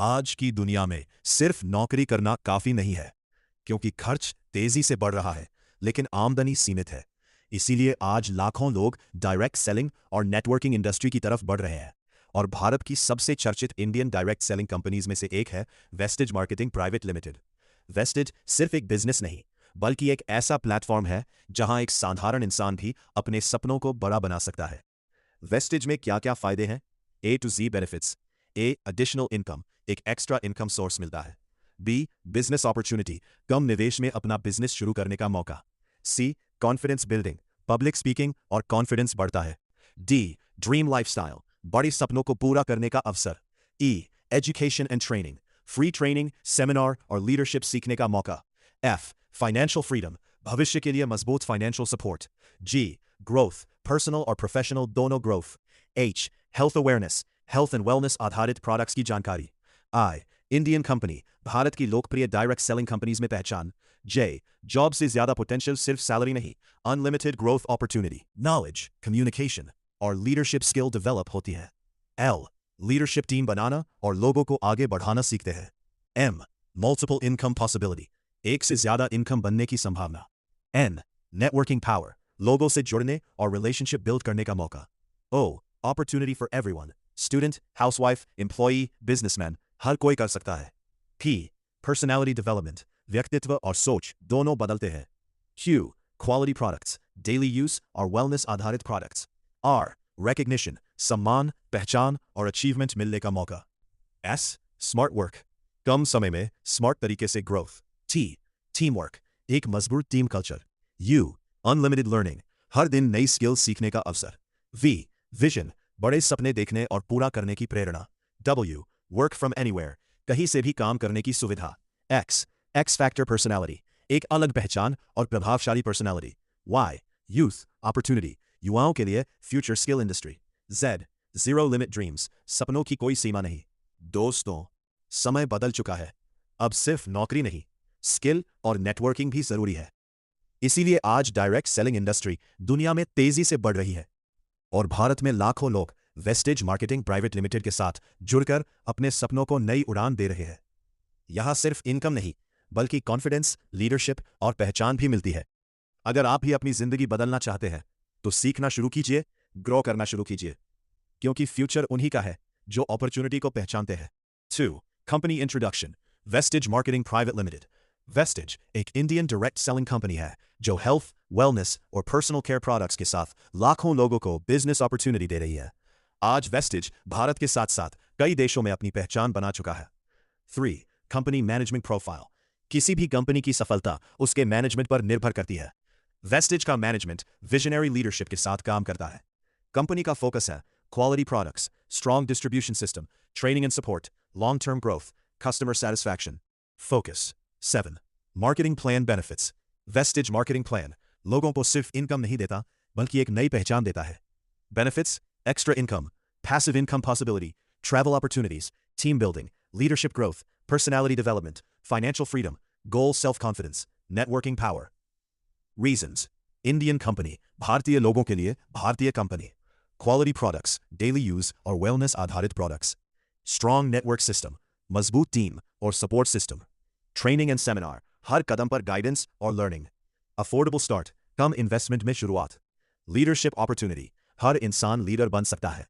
आज की दुनिया में सिर्फ नौकरी करना काफी नहीं है, क्योंकि खर्च तेजी से बढ़ रहा है, लेकिन आमदनी सीमित है। इसीलिए आज लाखों लोग डायरेक्ट सेलिंग और नेटवर्किंग इंडस्ट्री की तरफ बढ़ रहे हैं। और भारत की सबसे चर्चित इंडियन डायरेक्ट सेलिंग कंपनीज में से एक है wastage marketing private limited. Wastage सिर्फ एक बिजनेस नहीं, बल्कि एक ऐसा प्लेटफॉर्म है जहां एक साधारण इंसान भी अपने सपनों को बड़ा बना सकता है। वेस्टेज में क्या क्या फायदे हैं? A to G benefits. A, additional income, एक एक्स्ट्रा इनकम सोर्स मिलता है। बी, बिजनेस अपॉर्चुनिटी, कम निवेश में अपना बिजनेस शुरू करने का मौका। सी, कॉन्फिडेंस बिल्डिंग, पब्लिक स्पीकिंग और कॉन्फिडेंस बढ़ता है। डी, ड्रीम लाइफस्टाइल, बड़े सपनों को पूरा करने का अवसर। E, education and training, free training, seminar और लीडरशिप सीखने का मौका। एफ, फाइनेंशियल फ्रीडम, भविष्य के लिए मजबूत फाइनेंशियल सपोर्ट। जी, ग्रोथ, पर्सनल और प्रोफेशनल दोनों growth. H, health awareness, health and wellness आधारित प्रोडक्ट्स की जानकारी। आई, इंडियन कंपनी, भारत की लोकप्रिय डायरेक्ट सेलिंग कंपनीज में पहचान। जे, जॉब से ज्यादा पोटेंशियल सिर्फ सैलरी नहीं, unlimited growth opportunity, knowledge, communication और लीडरशिप स्किल डेवलप होती है। एल, लीडरशिप टीम बनाना और लोगों को आगे बढ़ाना सीखते हैं। एम, मल्टीपल इनकम पॉसिबिलिटी, एक से ज्यादा इनकम बनने की संभावना। एन, नेटवर्किंग पावर, लोगों से जुड़ने और रिलेशनशिप बिल्ड करने का मौका। O, opportunity for everyone, student, housewife, employee, businessman, हर कोई कर सकता है। पी, पर्सनालिटी डेवलपमेंट, व्यक्तित्व और सोच दोनों बदलते हैं। Q, quality products, daily use और वेलनेस आधारित प्रोडक्ट्स। आर, रिकग्निशन, सम्मान, पहचान और अचीवमेंट मिलने का मौका। एस, स्मार्ट वर्क, कम समय में स्मार्ट तरीके से ग्रोथ। टी, टीम वर्क, एक मजबूत team culture. U, unlimited learning, हर दिन नई स्किल्स सीखने का अवसर। वी, विजन, बड़े सपने देखने और पूरा करने की प्रेरणा। डब्ल्यू, वर्क फ्रॉम एनीवेयर, कहीं से भी काम करने की सुविधा। एक्स, एक्स फैक्टर पर्सनालिटी, एक अलग पहचान और प्रभावशाली पर्सनालिटी। वाई, यूथ, अपॉर्चुनिटी, युवाओं के लिए future skill industry. Z, zero limit dreams, सपनों की कोई सीमा नहीं। दोस्तों, समय बदल चुका है। अब सिर्फ नौकरी नहीं, स्किल और नेटवर्किंग भी जरूरी है। इसीलिए आज डायरेक्ट सेलिंग इंडस्ट्री दुनिया में तेजी से बढ़ रही है और भारत में लाखों लोग वेस्टेज मार्केटिंग प्राइवेट लिमिटेड के साथ जुड़कर अपने सपनों को नई उड़ान दे रहे हैं। यहां सिर्फ इनकम नहीं, बल्कि कॉन्फिडेंस, लीडरशिप और पहचान भी मिलती है। अगर आप भी अपनी जिंदगी बदलना चाहते हैं, तो सीखना शुरू कीजिए, ग्रो करना शुरू कीजिए, क्योंकि फ्यूचर उन्हीं का है जो अपॉर्चुनिटी को पहचानते हैं। 2. Company introduction. Wastage marketing private limited. Wastage एक इंडियन डायरेक्ट सेलिंग कंपनी है जो हेल्थ, वेलनेस और पर्सनल केयर प्रोडक्ट्स के साथ लाखों लोगों को बिजनेस अपॉर्चुनिटी दे रही है। आज वेस्टेज भारत के साथ साथ कई देशों में अपनी पहचान बना चुका है। 3. Company management profile. किसी भी कंपनी की सफलता उसके मैनेजमेंट पर निर्भर करती है। वेस्टेज का मैनेजमेंट विजनरी लीडरशिप के साथ काम करता है। कंपनी का फोकस है quality products, strong distribution system, training and support, long term growth, customer satisfaction. Focus. 7. Marketing plan benefits. Wastage marketing plan लोगों को सिर्फ इनकम नहीं देता, बल्कि एक नई पहचान देता है। Benefits, extra income, passive income possibility, travel opportunities, team building, leadership growth, personality development, financial freedom, goal self confidence, networking power. Reasons. Indian company, भारतीय लोगों के लिए भारतीय कंपनी। क्वालिटी प्रोडक्ट्स, डेली यूज और वेलनेस आधारित प्रोडक्ट्स। स्ट्रॉन्ग नेटवर्क सिस्टम, मजबूत team और support system. Training and seminar, हर कदम पर गाइडेंस और लर्निंग। अफोर्डेबल स्टार्ट, कम इन्वेस्टमेंट में शुरुआत। लीडरशिप अपॉर्चुनिटी, हर इंसान लीडर बन सकता है।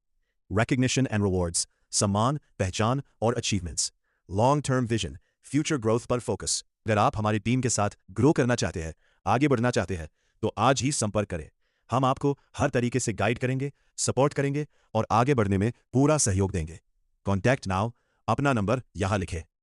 रिकग्निशन एंड रिवॉर्ड्स, सम्मान, पहचान और achievements. Long term vision, future growth पर फोकस। अगर आप हमारी टीम के साथ ग्रो करना चाहते हैं, आगे बढ़ना चाहते हैं, तो आज ही संपर्क करें। हम आपको हर तरीके से गाइड करेंगे, सपोर्ट करेंगे और आगे बढ़ने में पूरा सहयोग देंगे। कॉन्टैक्ट नाउ, अपना नंबर यहां लिखें।